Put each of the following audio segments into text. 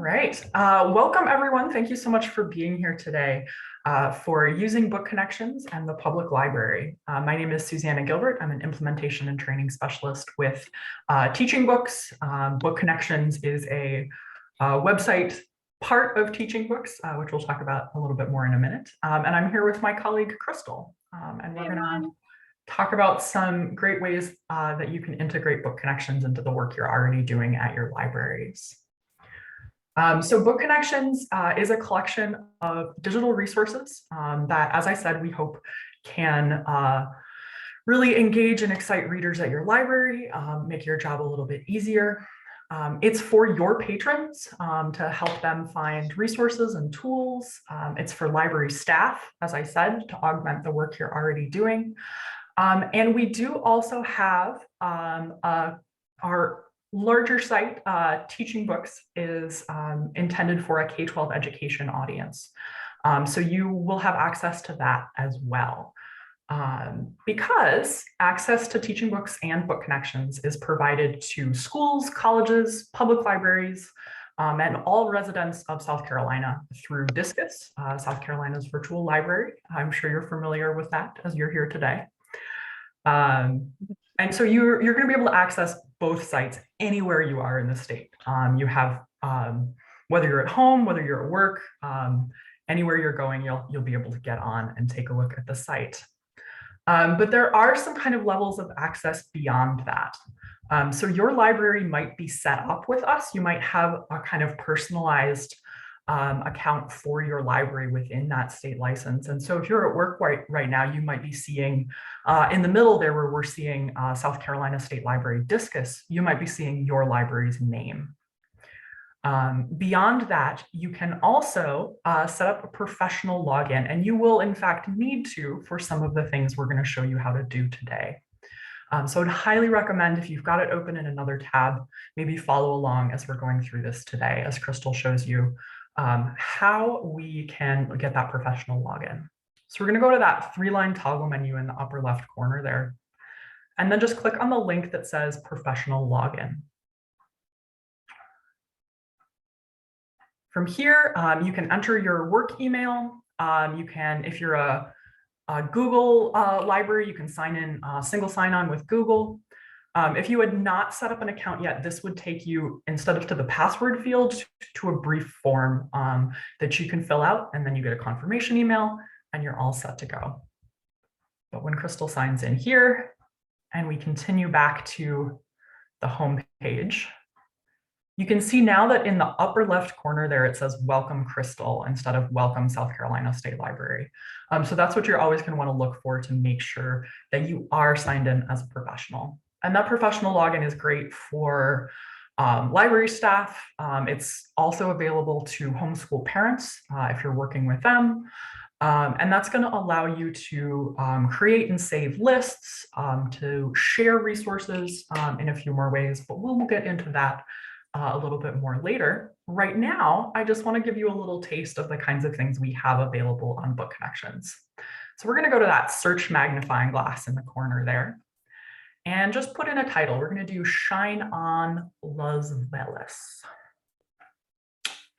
right. Welcome, everyone. Thank you so much for being here today for using Book Connections and the Public Library. My name is Susannah Gilbert. I'm an implementation and training specialist with TeachingBooks. Book Connections is a website part of TeachingBooks, which we'll talk about a little bit more in a minute. And I'm here with my colleague, Crystal, and we're going to talk about some great ways that you can integrate Book Connections into the work you're already doing at your libraries. So Book Connections is a collection of digital resources that, as I said, we hope can really engage and excite readers at your library, make your job a little bit easier. It's for your patrons to help them find resources and tools. It's for library staff, as I said, to augment the work you're already doing. And we do also have our larger site, TeachingBooks, is intended for a K-12 education audience. So you will have access to that as well. Because access to TeachingBooks and Book Connections is provided to schools, colleges, public libraries, and all residents of South Carolina through Discus, South Carolina's virtual library. I'm sure you're familiar with that as you're here today. And so you're going to be able to access both sites anywhere you are in the state. You have, whether you're at home, whether you're at work, anywhere you're going, you'll be able to get on and take a look at the site. But there are some kind of levels of access beyond that. So your library might be set up with us. You might have a kind of personalized account for your library within that state license. And so if you're at work right now, you might be seeing in the middle there where we're seeing South Carolina State Library Discus, you might be seeing your library's name. Beyond that, you can also set up a professional login, and you will in fact need to for some of the things we're going to show you how to do today. So I'd highly recommend, if you've got it open in another tab, maybe follow along as we're going through this today, as Crystal shows you how we can get that professional login. So we're going to go to that 3-line toggle menu in the upper left corner there, and then just click on the link that says professional login. From here, you can enter your work email. You can, if you're a Google library, you can sign in single sign-on with Google. If you had not set up an account yet, this would take you, instead of to the password field, to a brief form that you can fill out, and then you get a confirmation email, and you're all set to go. But when Crystal signs in here, and we continue back to the home page, you can see now that in the upper left corner there, it says Welcome Crystal instead of Welcome South Carolina State Library. So that's what you're always going to want to look for to make sure that you are signed in as a professional. And that professional login is great for library staff. It's also available to homeschool parents if you're working with them. And that's going to allow you to create and save lists, to share resources in a few more ways, but we'll get into that a little bit more later. Right now, I just want to give you a little taste of the kinds of things we have available on Book Connections. So we're going to go to that search magnifying glass in the corner there and just put in a title. We're going to do Shine on Las Velas.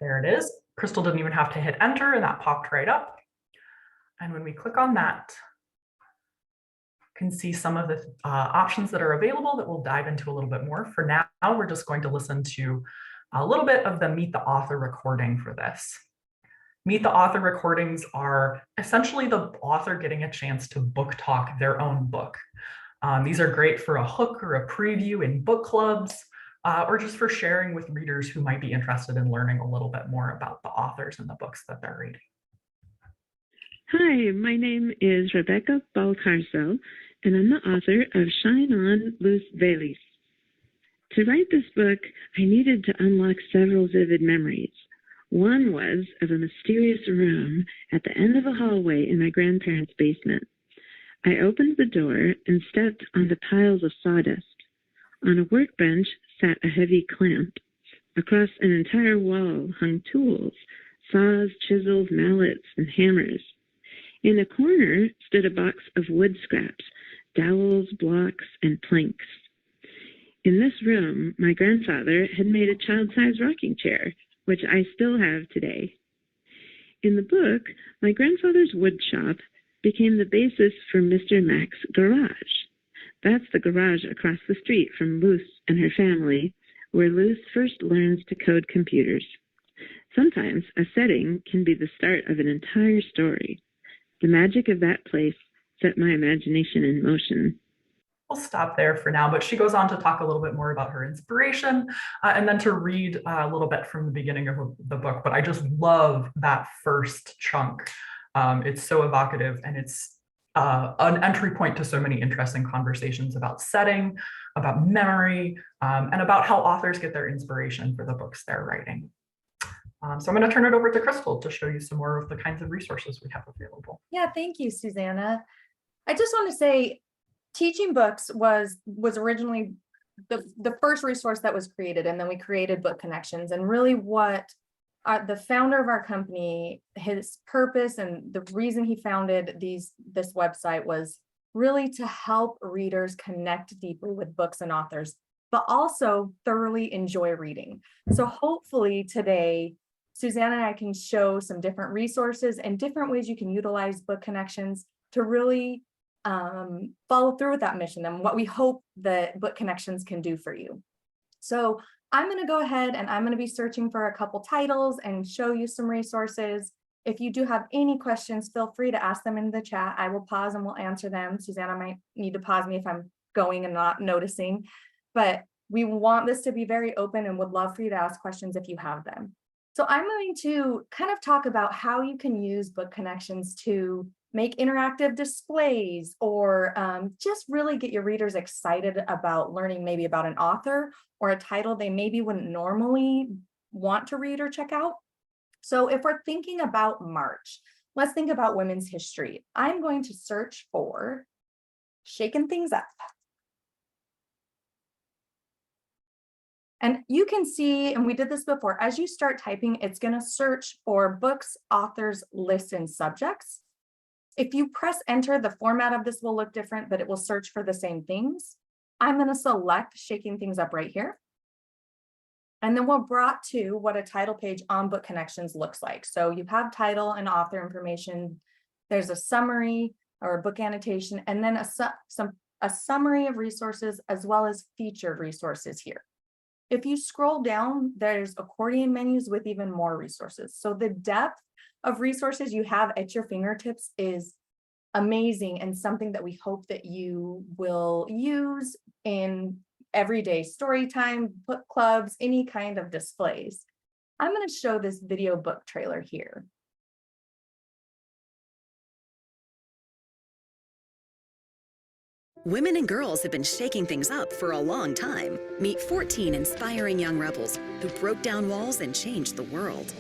There it is. Crystal didn't even have to hit enter, and that popped right up. And when we click on that, you can see some of the options that are available that we'll dive into a little bit more. For now, we're just going to listen to a little bit of the Meet the Author recording for this. Meet the Author recordings are essentially the author getting a chance to book talk their own book. These are great for a hook or a preview in book clubs, or just for sharing with readers who might be interested in learning a little bit more about the authors and the books that they're reading. Hi, my name is Rebecca Balcarcel, and I'm the author of Shine on Las Velas. To write this book, I needed to unlock several vivid memories. One was of a mysterious room at the end of a hallway in my grandparents' basement. I opened the door and stepped onto piles of sawdust. On a workbench sat a heavy clamp. Across an entire wall hung tools, saws, chisels, mallets, and hammers. In a corner stood a box of wood scraps, dowels, blocks, and planks. In this room, my grandfather had made a child-sized rocking chair, which I still have today. In the book, my grandfather's wood shop became the basis for Mr. Mack's garage. That's the garage across the street from Luce and her family, where Luce first learns to code computers. Sometimes a setting can be the start of an entire story. The magic of that place set my imagination in motion. We'll stop there for now, but she goes on to talk a little bit more about her inspiration and then to read a little bit from the beginning of the book. But I just love that first chunk. It's so evocative, and it's an entry point to so many interesting conversations about setting, about memory, and about how authors get their inspiration for the books they're writing. So I'm going to turn it over to Crystal to show you some more of the kinds of resources we have available. Yeah, thank you, Susannah. I just want to say, TeachingBooks was originally the first resource that was created, and then we created Book Connections. And really what the founder of our company, his purpose and the reason he founded this website was really to help readers connect deeply with books and authors, but also thoroughly enjoy reading. So hopefully today, Susannah and I can show some different resources and different ways you can utilize Book Connections to really follow through with that mission and what we hope that Book Connections can do for you. So I'm going to go ahead and I'm going to be searching for a couple titles and show you some resources. If you do have any questions, feel free to ask them in the chat. I will pause and we'll answer them. Susannah might need to pause me if I'm going and not noticing, but we want this to be very open and would love for you to ask questions if you have them. So I'm going to kind of talk about how you can use Book Connections to make interactive displays or just really get your readers excited about learning maybe about an author or a title they maybe wouldn't normally want to read or check out. So if we're thinking about March, let's think about women's history. I'm going to search for Shaking Things Up. And you can see, and we did this before, as you start typing, it's going to search for books, authors, lists, and subjects. If you press enter, the format of this will look different, but it will search for the same things. I'm going to select Shaking Things Up right here. And then we're brought to what a title page on Book Connections looks like. So you have title and author information. There's a summary or a book annotation, and then a summary of resources as well as featured resources here. If you scroll down, there's accordion menus with even more resources. So the depth of resources you have at your fingertips is amazing and something that we hope that you will use in everyday story time, book clubs, any kind of displays. I'm going to show this video book trailer here. Women and girls have been shaking things up for a long time. Meet 14 inspiring young rebels who broke down walls and changed the world.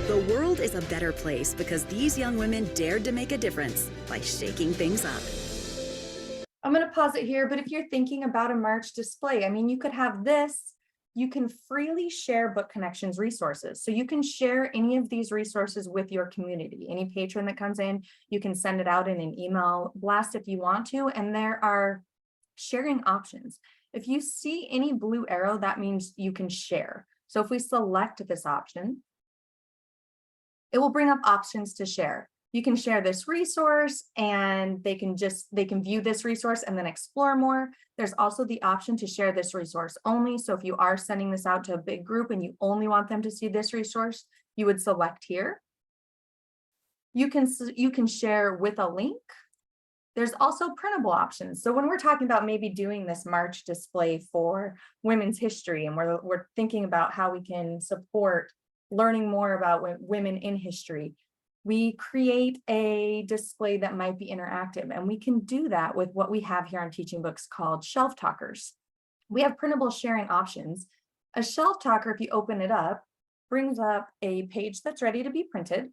The world is a better place because these young women dared to make a difference by shaking things up. I'm going to pause it here, but if you're thinking about a March display, I mean, you could have this. You can freely share Book Connections resources. So you can share any of these resources with your community. Any patron that comes in, you can send it out in an email blast if you want to, and there are sharing options. If you see any blue arrow, that means you can share. So if we select this option, it will bring up options to share. You can share this resource and they can view this resource and then explore more. There's also the option to share this resource only. So if you are sending this out to a big group and you only want them to see this resource, you would select here. You can share with a link. There's also printable options. So when we're talking about maybe doing this March display for women's history, and we're thinking about how we can support learning more about women in history, we create a display that might be interactive. And we can do that with what we have here on TeachingBooks called shelf talkers. We have printable sharing options. A shelf talker, if you open it up, brings up a page that's ready to be printed.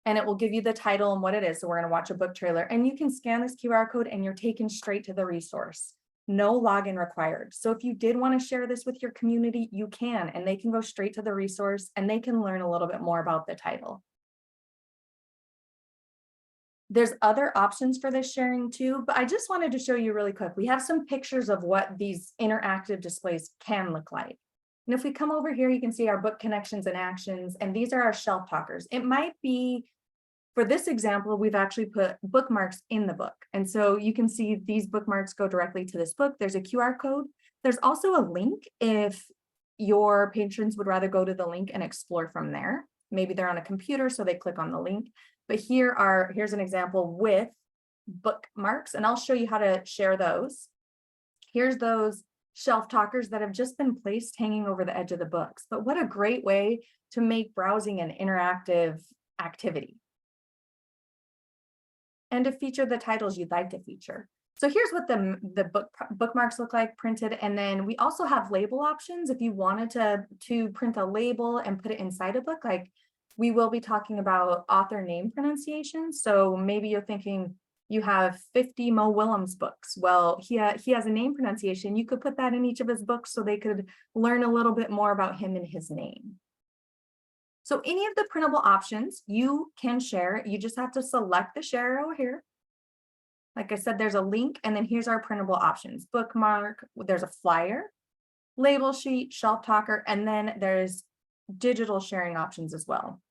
And it will give you the title and what it is. So we're going to watch a book trailer, and you can scan this QR code and you're taken straight to the resource. No login required. So if you did want to share this with your community, you can, and they can go straight to the resource and they can learn a little bit more about the title. There's other options for this sharing too, but I just wanted to show you really quick. We have some pictures of what these interactive displays can look like. And if we come over here, you can see our book connections and actions, and these are our shelf talkers. It might be, for this example, we've actually put bookmarks in the book. And so you can see these bookmarks go directly to this book. There's a QR code. There's also a link if your patrons would rather go to the link and explore from there. Maybe they're on a computer, so they click on the link. But here's an example with bookmarks, and I'll show you how to share those. Here's those shelf talkers that have just been placed hanging over the edge of the books. But what a great way to make browsing an interactive activity, and to feature the titles you'd like to feature. So here's what the bookmarks look like printed. And then we also have label options. If you wanted to print a label and put it inside a book, like we will be talking about author name pronunciation. So maybe you're thinking you have 50 Mo Willems books. Well, he has a name pronunciation. You could put that in each of his books so they could learn a little bit more about him and his name. So any of the printable options you can share. You just have to select the share arrow here. Like I said, there's a link, and then here's our printable options. Bookmark, there's a flyer, label sheet, shelf talker, and then there's digital sharing options as well.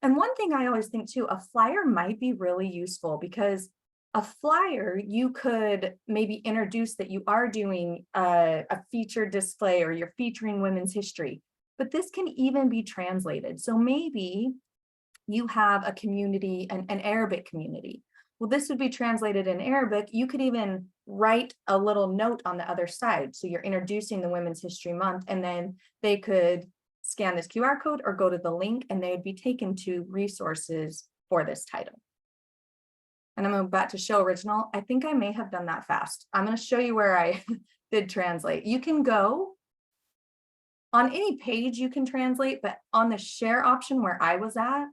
And one thing I always think too, a flyer might be really useful, because a flyer, you could maybe introduce that you are doing a featured display, or you're featuring women's history, but this can even be translated. So maybe you have a community, an Arabic community. Well, this would be translated in Arabic. You could even write a little note on the other side. So you're introducing the Women's History Month, and then they could scan this QR code or go to the link, and they would be taken to resources for this title. And I'm about to show original. I think I may have done that fast. I'm going to show you where I did translate. You can go on any page, you can translate, but on the share option where I was at,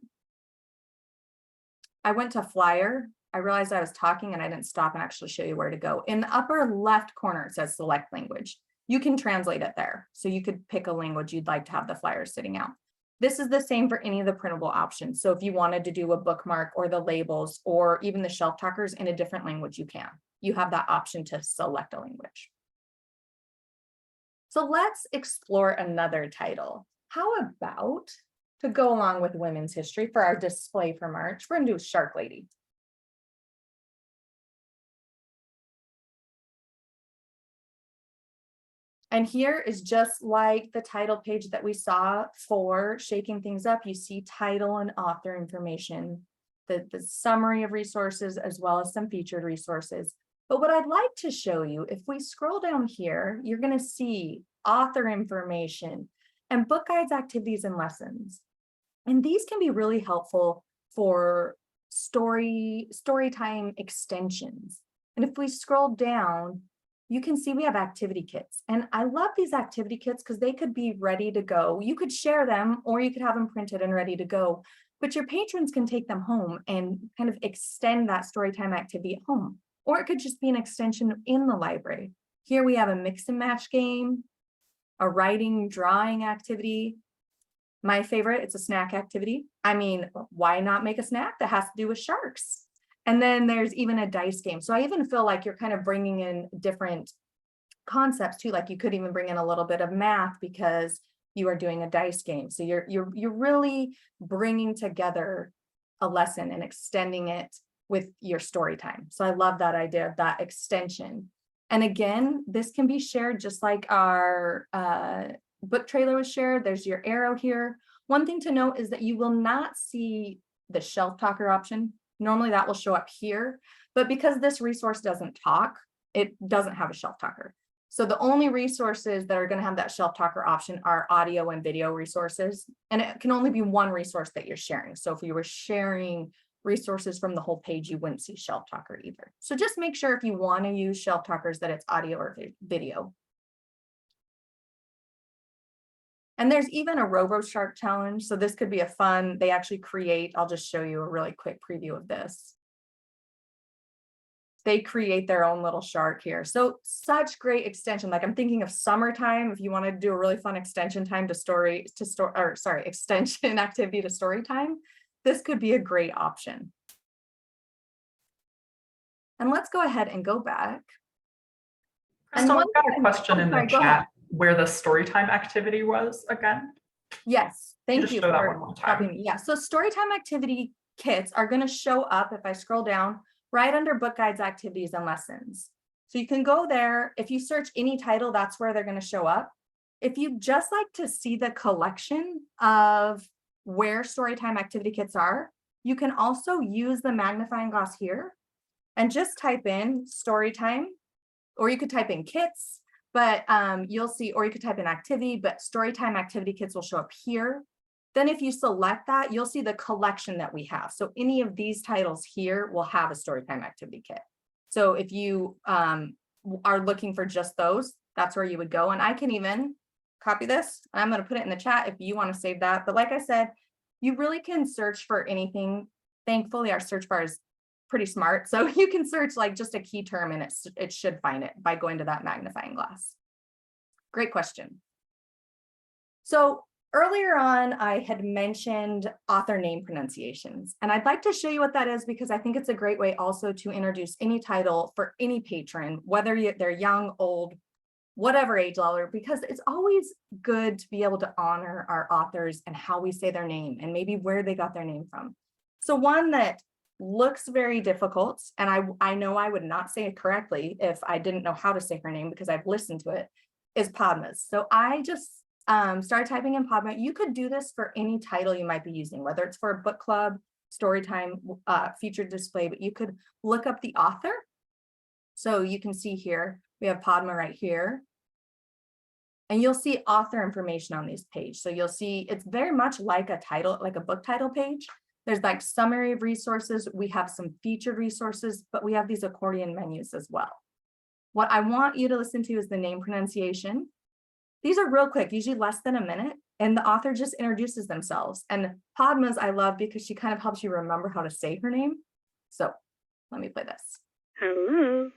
I went to flyer. I realized I was talking and I didn't stop and actually show you where to go. In the upper left corner, it says select language. You can translate it there. So you could pick a language you'd like to have the flyer sitting out. This is the same for any of the printable options. So if you wanted to do a bookmark or the labels or even the shelf talkers in a different language, you can. You have that option to select a language. So let's explore another title. How about, to go along with women's history for our display for March, we're going to do Shark Lady. And here is just like the title page that we saw for Shaking Things Up. You see title and author information, the summary of resources, as well as some featured resources. But what I'd like to show you, if we scroll down here, you're going to see author information and book guides, activities, and lessons. And these can be really helpful for story time extensions. And if we scroll down, you can see we have activity kits. And I love these activity kits because they could be ready to go. You could share them, or you could have them printed and ready to go. But your patrons can take them home and kind of extend that storytime activity at home. Or it could just be an extension in the library. Here we have a mix and match game, a writing, drawing activity. My favorite, it's a snack activity. I mean, why not make a snack that has to do with sharks? And then there's even a dice game. So I even feel like you're kind of bringing in different concepts too. Like you could even bring in a little bit of math because you are doing a dice game. So you're really bringing together a lesson and extending it with your story time. So I love that idea of that extension. And again, this can be shared just like our book trailer was shared. There's your arrow here. One thing to note is that you will not see the shelf talker option. Normally that will show up here, but because this resource doesn't talk, it doesn't have a shelf talker. So the only resources that are going to have that shelf talker option are audio and video resources. And it can only be one resource that you're sharing. So if you were sharing resources from the whole page, you wouldn't see shelf talker either. So just make sure if you want to use shelf talkers that it's audio or video. And there's even a RoboShark challenge. So this could be a fun, they actually create, I'll just show you a really quick preview of this. They create their own little shark here. So such great extension. Like I'm thinking of summertime, if you want to do a really fun extension time extension activity to story time, this could be a great option. And let's go ahead and go back. Crystal, we've got a question in the chat where the storytime activity was again. Yes, thank you for helping me. Yeah, so storytime activity kits are going to show up if I scroll down right under book guides, activities, and lessons. So you can go there. If you search any title, that's where they're going to show up. If you just like to see the collection of where storytime activity kits are, you can also use the magnifying glass here and just type in storytime, or you could type in kits, but you'll see, or you could type in activity, but storytime activity kits will show up here. Then if you select that, you'll see the collection that we have. So any of these titles here will have a storytime activity kit. So if you are looking for just those, that's where you would go. And I can even copy this. I'm going to put it in the chat if you want to save that. But like I said, you really can search for anything. Thankfully, our search bar is pretty smart. So you can search like just a key term and it should find it by going to that magnifying glass. Great question. So earlier on, I had mentioned author name pronunciations, and I'd like to show you what that is because I think it's a great way also to introduce any title for any patron, whether they're young, old, whatever age level, because it's always good to be able to honor our authors and how we say their name and maybe where they got their name from. So one that looks very difficult, and I know I would not say it correctly if I didn't know how to say her name because I've listened to it, is Padma's. So I just started typing in Padma. You could do this for any title you might be using, whether it's for a book club, story time, featured display, but you could look up the author. So you can see here, we have Padma right here. And you'll see author information on this page. So you'll see it's very much like a title, like a book title page. There's like summary of resources. We have some featured resources, but we have these accordion menus as well. What I want you to listen to is the name pronunciation. These are real quick, usually less than a minute, and the author just introduces themselves. And Padma's I love because she kind of helps you remember how to say her name. So let me play this. Hello,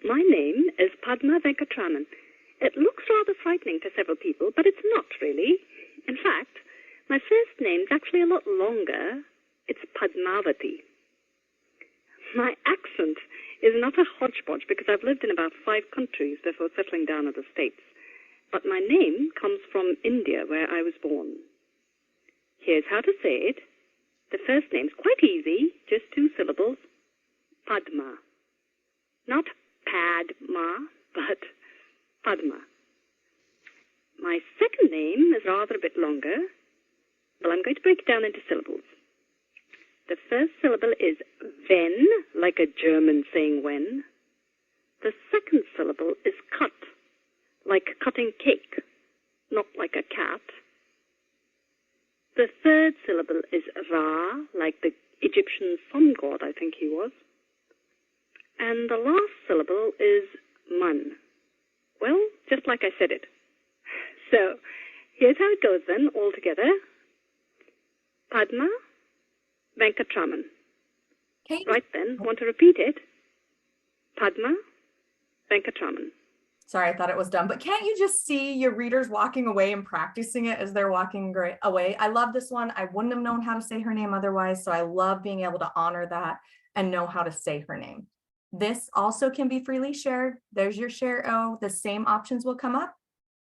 my name is Padma Venkatraman. It looks rather frightening to several people, but it's not really. In fact, my first name's actually a lot longer. It's Padmavati. My accent is not a hodgepodge because I've lived in about 5 countries before settling down in the States. But my name comes from India, where I was born. Here's how to say it. The first name's quite easy, just 2 syllables. Padma. Not Padma, but Padma. My second name is rather a bit longer. Well, I'm going to break it down into syllables. The first syllable is wenn, like a German saying when. The second syllable is cut, like cutting cake, not like a cat. The third syllable is Ra, like the Egyptian sun god, I think he was. And the last syllable is Man. Well, just like I said it. So, here's how it goes then, all together. Padma Venkatraman. Okay. Right then, want to repeat it? Padma Venkatraman. Sorry, I thought it was done, but can't you just see your readers walking away and practicing it as they're walking away? I love this one. I wouldn't have known how to say her name otherwise, so I love being able to honor that and know how to say her name. This also can be freely shared. There's your share. Oh, the same options will come up.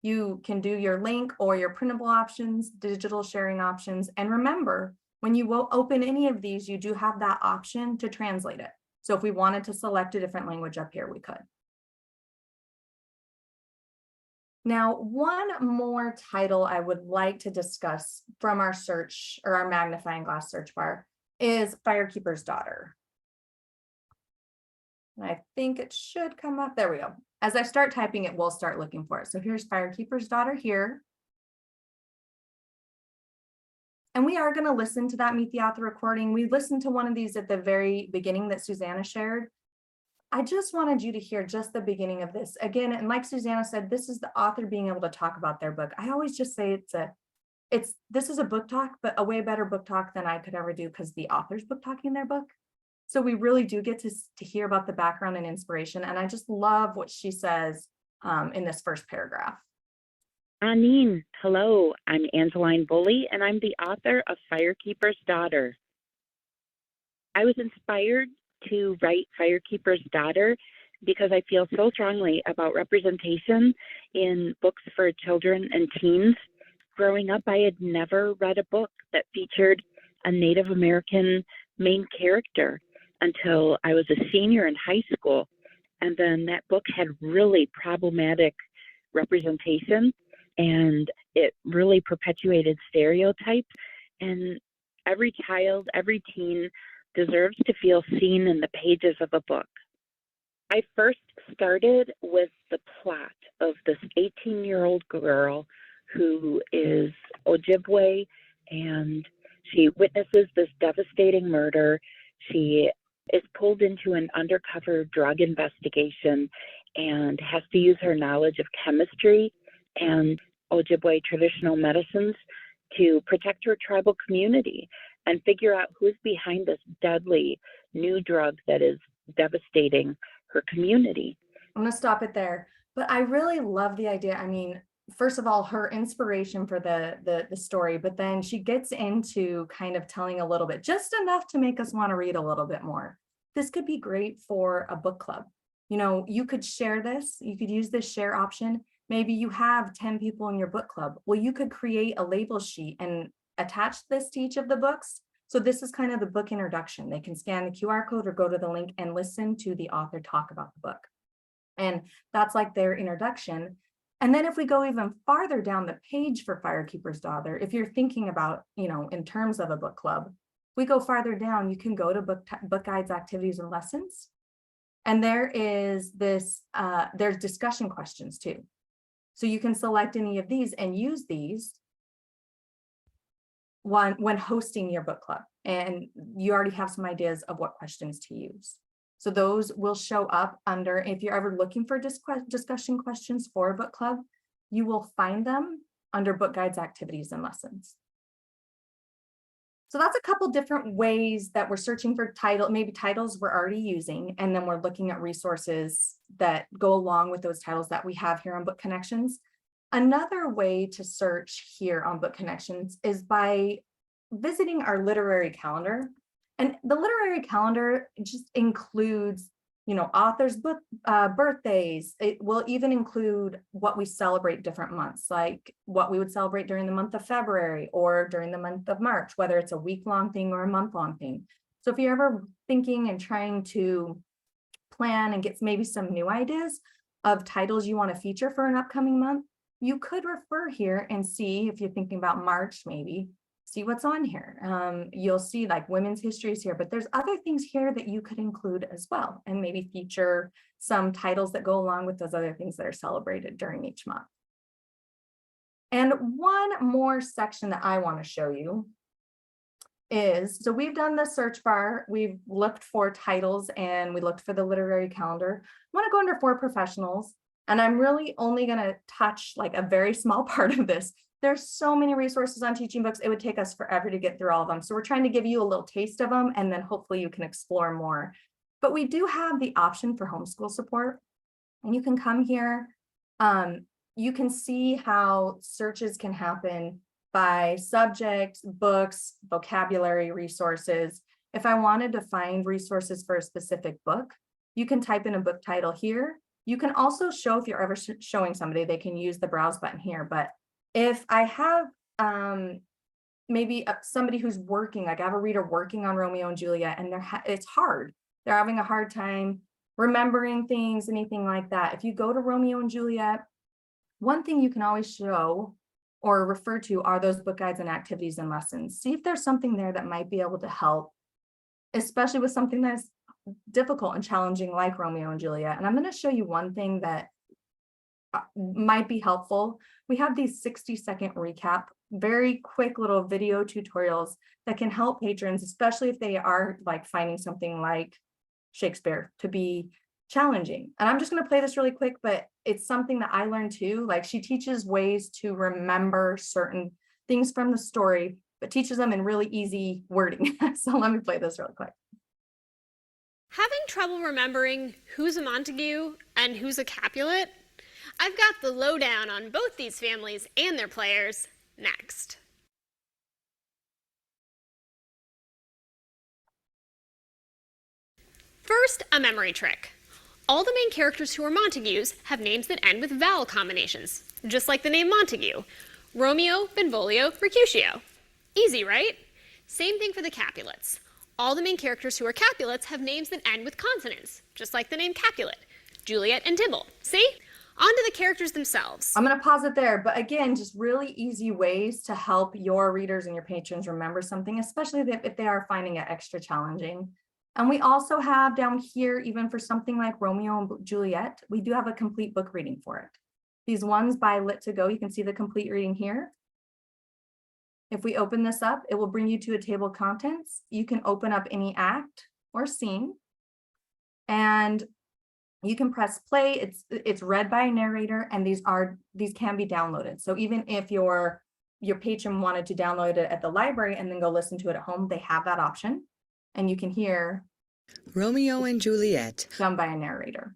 You can do your link or your printable options, digital sharing options. And remember, when you will open any of these, you do have that option to translate it. So if we wanted to select a different language up here, we could. Now, one more title I would like to discuss from our search or our magnifying glass search bar is Firekeeper's Daughter. And I think it should come up. There we go. As I start typing it, we'll start looking for it. So here's Firekeeper's Daughter here. And we are going to listen to that Meet the Author recording. We listened to one of these at the very beginning that Susannah shared. I just wanted you to hear just the beginning of this. Again, and like Susannah said, this is the author being able to talk about their book. I always just say this is a book talk, but a way better book talk than I could ever do because the author's book talking their book. So we really do get to hear about the background and inspiration. And I just love what she says in this first paragraph. Aneen, hello, I'm Angeline Bully, and I'm the author of Firekeeper's Daughter. I was inspired to write Firekeeper's Daughter because I feel so strongly about representation in books for children and teens. Growing up, I had never read a book that featured a Native American main character until I was a senior in high school. And then that book had really problematic representation, and it really perpetuated stereotypes. And every child, every teen deserves to feel seen in the pages of a book. I first started with the plot of this 18-year-old girl who is Ojibwe, and she witnesses this devastating murder. She is pulled into an undercover drug investigation and has to use her knowledge of chemistry and Ojibwe traditional medicines to protect her tribal community and figure out who's behind this deadly new drug that is devastating her community. I'm going to stop it there. But I really love the idea. I mean, first of all, her inspiration for the story, but then she gets into kind of telling a little bit, just enough to make us want to read a little bit more. This could be great for a book club. You know, you could share this, you could use this share option. Maybe you have 10 people in your book club. Well, you could create a label sheet and attach this to each of the books. So this is kind of the book introduction. They can scan the QR code or go to the link and listen to the author talk about the book. And that's like their introduction. And then if we go even farther down the page for Firekeeper's Daughter, if you're thinking about, you know, in terms of a book club, we go farther down, you can go to book guides, activities, and lessons. And there is this, there's discussion questions too. So you can select any of these and use these when hosting your book club. And you already have some ideas of what questions to use. So those will show up under, if you're ever looking for discussion questions for a book club, you will find them under book guides, activities, and lessons. So that's a couple different ways that we're searching for maybe titles we're already using, and then we're looking at resources that go along with those titles that we have here on Book Connections. Another way to search here on Book Connections is by visiting our literary calendar. And the literary calendar just includes, you know, authors' birthdays. It will even include what we celebrate different months, like what we would celebrate during the month of February or during the month of March, whether it's a week-long thing or a month-long thing. So if you're ever thinking and trying to plan and get maybe some new ideas of titles you want to feature for an upcoming month, you could refer here and see, if you're thinking about March, maybe see what's on here. You'll see like women's histories here, but there's other things here that you could include as well, and maybe feature some titles that go along with those other things that are celebrated during each month. And one more section that I want to show you is, so we've done the search bar, we've looked for titles, and we looked for the literary calendar. I want to go under for professionals, and I'm really only going to touch like a very small part of this. There's so many resources on TeachingBooks, it would take us forever to get through all of them. So we're trying to give you a little taste of them, and then hopefully you can explore more. But we do have the option for homeschool support, and you can come here. You can see how searches can happen by subject, books, vocabulary, resources. If I wanted to find resources for a specific book, you can type in a book title here. You can also show, if you're ever showing somebody, they can use the browse button here. But if I have maybe somebody who's working, like I have a reader working on Romeo and Juliet, and it's hard. They're having a hard time remembering things, anything like that. If you go to Romeo and Juliet, one thing you can always show or refer to are those book guides and activities and lessons. See if there's something there that might be able to help, especially with something that's difficult and challenging, like Romeo and Juliet. And I'm going to show you one thing that might be helpful. We have these 60-second recap, very quick little video tutorials that can help patrons, especially if they are like finding something like Shakespeare to be challenging. And I'm just going to play this really quick, but it's something that I learned too. Like, she teaches ways to remember certain things from the story, but teaches them in really easy wording. So let me play this really quick. Having trouble remembering who's a Montague and who's a Capulet? I've got the lowdown on both these families and their players next. First, a memory trick. All the main characters who are Montagues have names that end with vowel combinations, just like the name Montague. Romeo, Benvolio, Mercutio. Easy, right? Same thing for the Capulets. All the main characters who are Capulets have names that end with consonants, just like the name Capulet. Juliet and Tybalt. See? On to the characters themselves. I'm going to pause it there, but again, just really easy ways to help your readers and your patrons remember something, especially if they are finding it extra challenging. And we also have down here, even for something like Romeo and Juliet, we do have a complete book reading for it. These ones by Lit to Go, you can see the complete reading here. If we open this up, it will bring you to a table of contents. You can open up any act or scene, and you can press play. It's read by a narrator, and these can be downloaded. So even if your patron wanted to download it at the library and then go listen to it at home, they have that option, and you can hear Romeo and Juliet done by a narrator.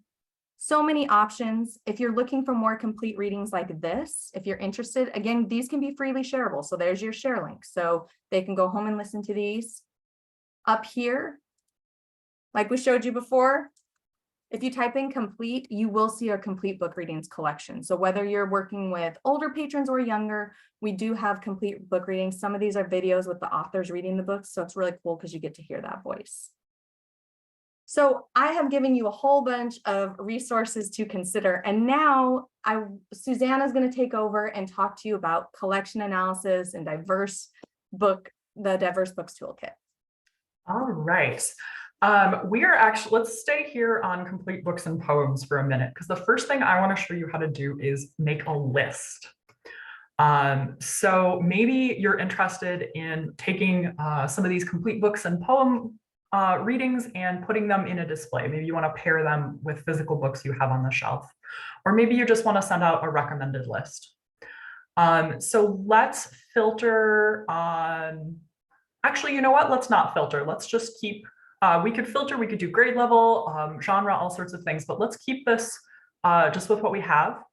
So many options. If you're looking for more complete readings like this, if you're interested, again, these can be freely shareable. So there's your share link. So they can go home and listen to these. Up here, like we showed you before, if you type in complete, you will see a complete book readings collection. So whether you're working with older patrons or younger, we do have complete book readings. Some of these are videos with the authors reading the books. So it's really cool because you get to hear that voice. So I have given you a whole bunch of resources to consider. And now Susannah is going to take over and talk to you about collection analysis and the Diverse Books Toolkit. All right. Let's stay here on complete books and poems for a minute, because the first thing I want to show you how to do is make a list. So maybe you're interested in taking some of these complete books and poem readings and putting them in a display. Maybe you want to pair them with physical books you have on the shelf, or maybe you just want to send out a recommended list. So let's filter on, actually, you know what? Let's not filter. Let's just keep, we could filter, we could do grade level, genre, all sorts of things, but let's keep this just with what we have.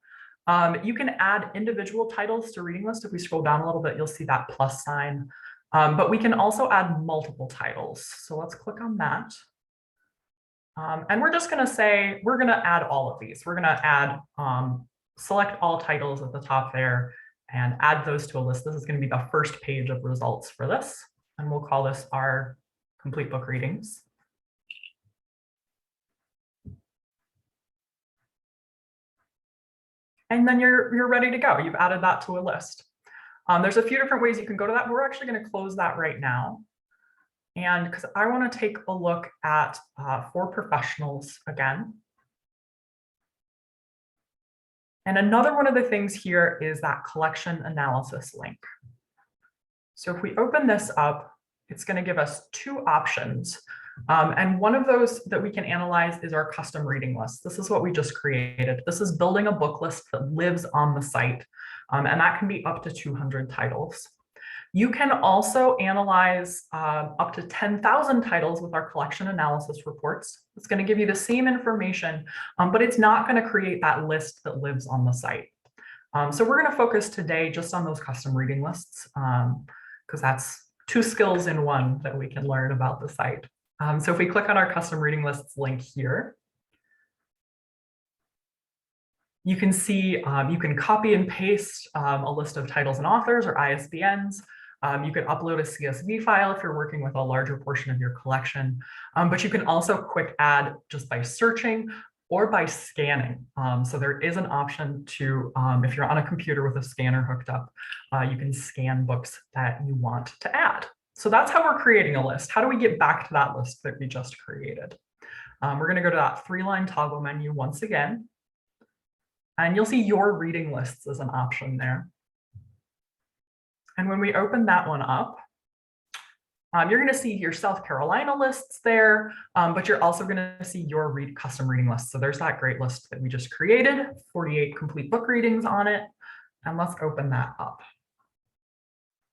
You can add individual titles to reading list. If we scroll down a little bit, you'll see that plus sign. But we can also add multiple titles. So let's click on that. And we're just going to say, we're going to add all of these. We're going to add, select all titles at the top there and add those to a list. This is going to be the first page of results for this. And we'll call this our complete book readings. And then you're ready to go. You've added that to a list. There's a few different ways you can go to that. We're actually going to close that right now. And because I want to take a look at For Professionals again. And another one of the things here is that collection analysis link. So if we open this up, it's going to give us two options. And one of those that we can analyze is our custom reading list. This is what we just created. This is building a book list that lives on the site. And that can be up to 200 titles. You can also analyze up to 10,000 titles with our collection analysis reports. It's going to give you the same information, but it's not going to create that list that lives on the site. So we're going to focus today just on those custom reading lists, because that's two skills in one that we can learn about the site. So if we click on our custom reading lists link here, you can see, you can copy and paste a list of titles and authors or ISBNs. You can upload a CSV file if you're working with a larger portion of your collection, but you can also quick add just by searching or by scanning. So there is an option to, if you're on a computer with a scanner hooked up, you can scan books that you want to add. So that's how we're creating a list. How do we get back to that list that we just created? We're going to go to that 3-line toggle menu once again. And you'll see your reading lists as an option there. And when we open that one up, you're going to see your South Carolina lists there, but you're also going to see your custom reading list. So there's that great list that we just created, 48 complete book readings on it. And let's open that up.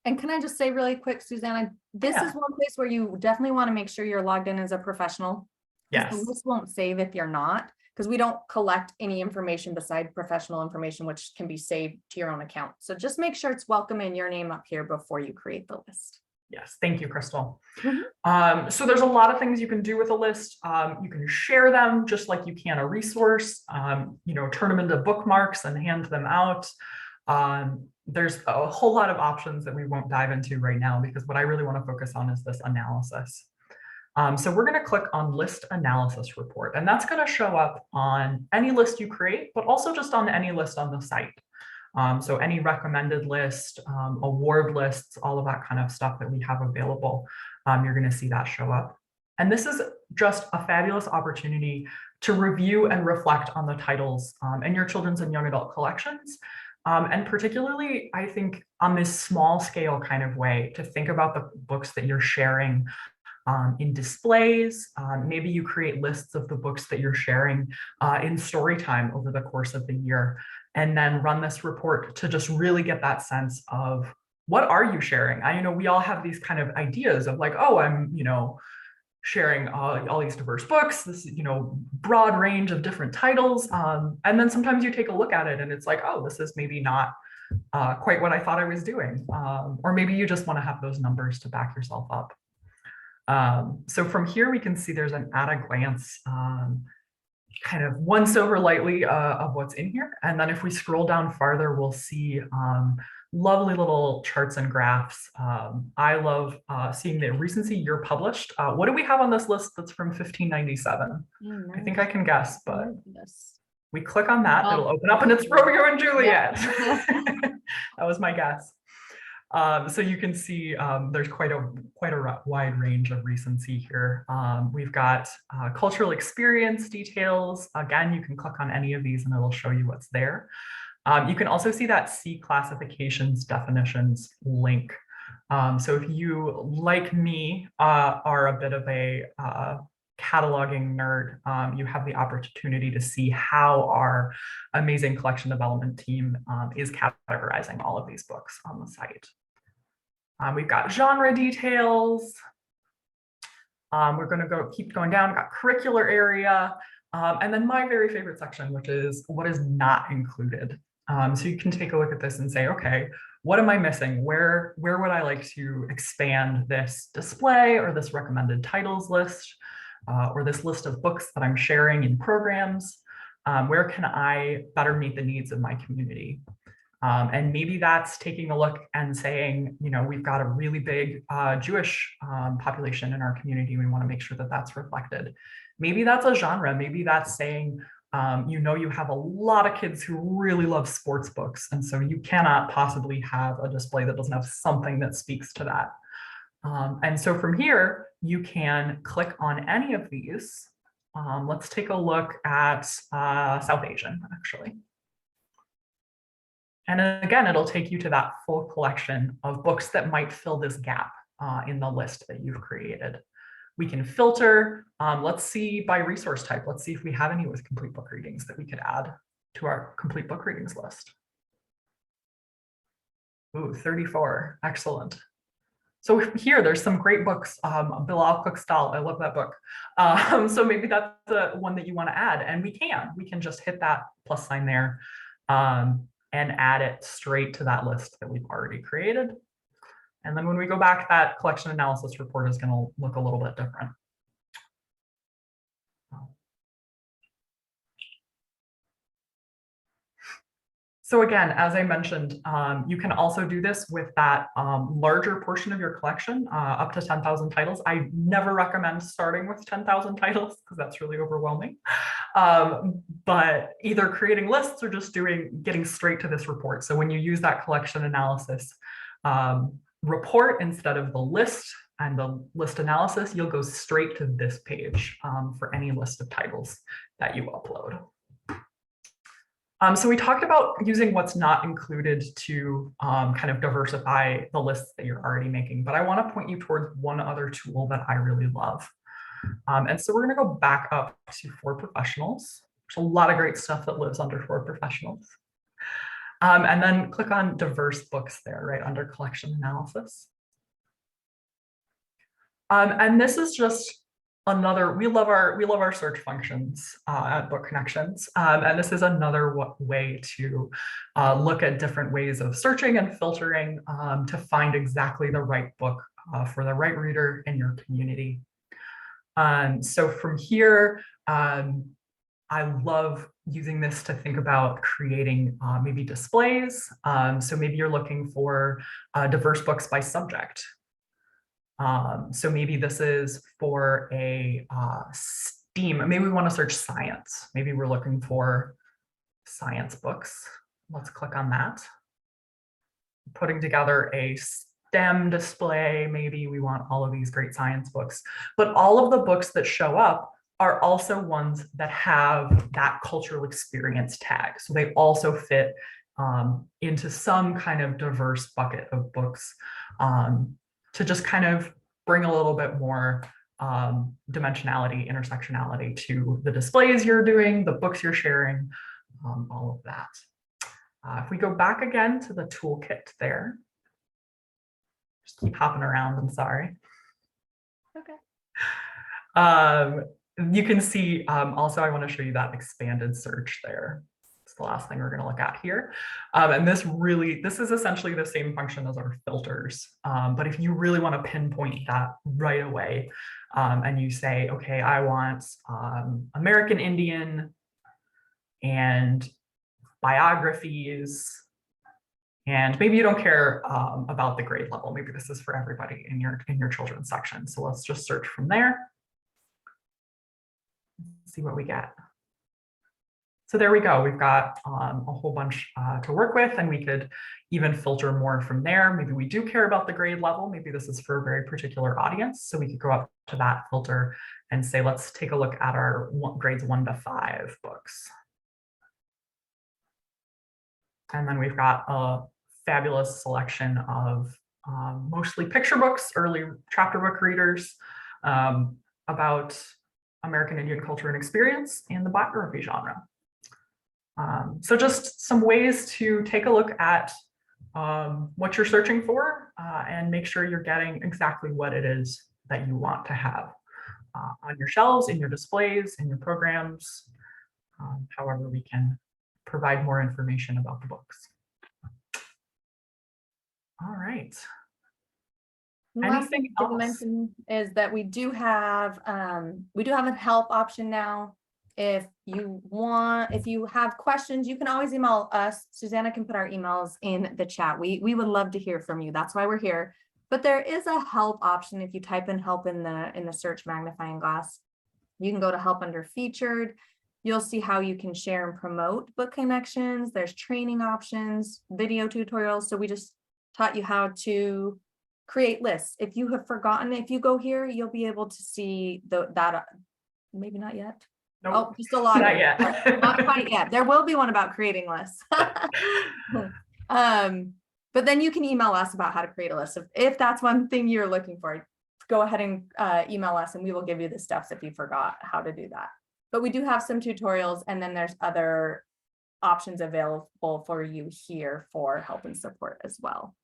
And can I just say really quick, Susannah, this is one place where you definitely want to make sure you're logged in as a professional. Yes. The list won't save if you're not, because we don't collect any information beside professional information, which can be saved to your own account. So just make sure it's welcome in your name up here before you create the list. Yes, thank you, Crystal. So there's a lot of things you can do with a list. You can share them just like you can a resource, turn them into bookmarks and hand them out. There's a whole lot of options that we won't dive into right now because what I really want to focus on is this analysis. So we're going to click on List Analysis Report, and that's going to show up on any list you create, but also just on any list on the site. So any recommended list, award lists, all of that kind of stuff that we have available, you're going to see that show up. And this is just a fabulous opportunity to review and reflect on the titles in your children's and young adult collections. And particularly, I think on this small scale kind of way to think about the books that you're sharing in displays. Maybe you create lists of the books that you're sharing in story time over the course of the year, and then run this report to just really get that sense of what are you sharing? We all have these kind of ideas of like, oh, I'm, sharing all these diverse books, this, broad range of different titles. And then sometimes you take a look at it and it's like, oh, this is maybe not quite what I thought I was doing. Or maybe you just want to have those numbers to back yourself up. So from here, we can see there's an at a glance kind of once over lightly of what's in here. And then if we scroll down farther, we'll see lovely little charts and graphs. I love seeing the recency year published. What do we have on this list that's from 1597? I think I can guess, but we click on that, it'll open up and it's Romeo and Juliet. That was my guess. So you can see there's quite a wide range of recency here. We've got cultural experience details. Again, you can click on any of these and it'll show you what's there. You can also see that C classifications definitions link. So if you, like me, are a bit of a cataloging nerd, you have the opportunity to see how our amazing collection development team is categorizing all of these books on the site. We've got genre details. We're going to keep going down. We've got curricular area, and then my very favorite section, which is what is not included. So you can take a look at this and say, okay, what am I missing? Where would I like to expand this display or this recommended titles list or this list of books that I'm sharing in programs? Where can I better meet the needs of my community? And maybe that's taking a look and saying, we've got a really big Jewish population in our community. We want to make sure that that's reflected. Maybe that's a genre. Maybe that's saying, you have a lot of kids who really love sports books. And so you cannot possibly have a display that doesn't have something that speaks to that. And so from here, you can click on any of these. Let's take a look at South Asian, actually. And again, it'll take you to that full collection of books that might fill this gap in the list that you've created. We can filter. Let's see by resource type. Let's see if we have any with complete book readings that we could add to our complete book readings list. Ooh, 34, excellent. So here, there's some great books. Bilal Kukstal, I love that book. So maybe that's the one that you want to add, and we can just hit that plus sign there and add it straight to that list that we've already created. And then when we go back, that collection analysis report is going to look a little bit different. So again, as I mentioned, you can also do this with that larger portion of your collection, up to 10,000 titles. I never recommend starting with 10,000 titles because that's really overwhelming. But either creating lists or just getting straight to this report. So when you use that collection analysis report instead of the list and the list analysis, you'll go straight to this page for any list of titles that you upload. So we talked about using what's not included to kind of diversify the lists that you're already making, but I want to point you towards one other tool that I really love. And so we're going to go back up to For Professionals. There's a lot of great stuff that lives under For Professionals. And then click on Diverse Books there, right under Collection Analysis. And this is just another, we love our search functions at Book Connections. And this is another way to look at different ways of searching and filtering to find exactly the right book for the right reader in your community. So from here, I love using this to think about creating maybe displays. So maybe you're looking for diverse books by subject. So maybe this is for a STEAM, maybe we want to search science. Maybe we're looking for science books. Let's click on that. Putting together a STEM display, maybe we want all of these great science books, but all of the books that show up are also ones that have that cultural experience tag. So they also fit into some kind of diverse bucket of books to just kind of bring a little bit more dimensionality, intersectionality to the displays you're doing, the books you're sharing, all of that. If we go back again to the toolkit there, just keep hopping around, I'm sorry. Okay. You can see also, I want to show you that expanded search there. It's the last thing we're going to look at here. And this is essentially the same function as our filters. But if you really want to pinpoint that right away, and you say, okay, I want American Indian and biographies, and maybe you don't care about the grade level. Maybe this is for everybody in your children's section. So let's just search from there. See what we get. So there we go. We've got a whole bunch to work with, and we could even filter more from there. Maybe we do care about the grade level. Maybe this is for a very particular audience. So we could go up to that filter and say, let's take a look at our grades 1 to 5 books. And then we've got a fabulous selection of mostly picture books, early chapter book readers about American Indian culture and experience in the biography genre. So just some ways to take a look at what you're searching for and make sure you're getting exactly what it is that you want to have on your shelves, in your displays, in your programs, however we can provide more information about the books. All right. Last thing to mention is that we do have a help option now. If you have questions, you can always email us. Susannah can put our emails in the chat. We would love to hear from you. That's why we're here. But there is a help option. If you type in help in the search magnifying glass, you can go to help under featured. You'll see how you can share and promote book connections. There's training options, video tutorials. So we just taught you how to create lists. If you have forgotten, if you go here, you'll be able to see that. Maybe not yet. Nope. Oh, just a lot. Not yet. Not quite yet. There will be one about creating lists. But then you can email us about how to create a list. If that's one thing you're looking for, go ahead and email us and we will give you the steps if you forgot how to do that. But we do have some tutorials, and then there's other options available for you here for help and support as well.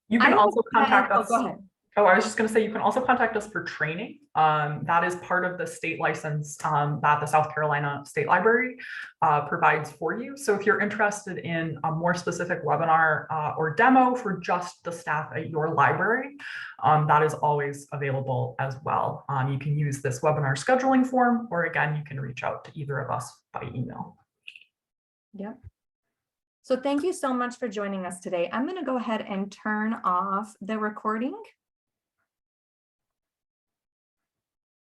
You can also contact us. Oh, go ahead. Oh, I was just going to say, you can also contact us for training. That is part of the state license that the South Carolina State Library provides for you. So if you're interested in a more specific webinar or demo for just the staff at your library, that is always available as well. You can use this webinar scheduling form, or again, you can reach out to either of us by email. Yep. So thank you so much for joining us today. I'm going to go ahead and turn off the recording.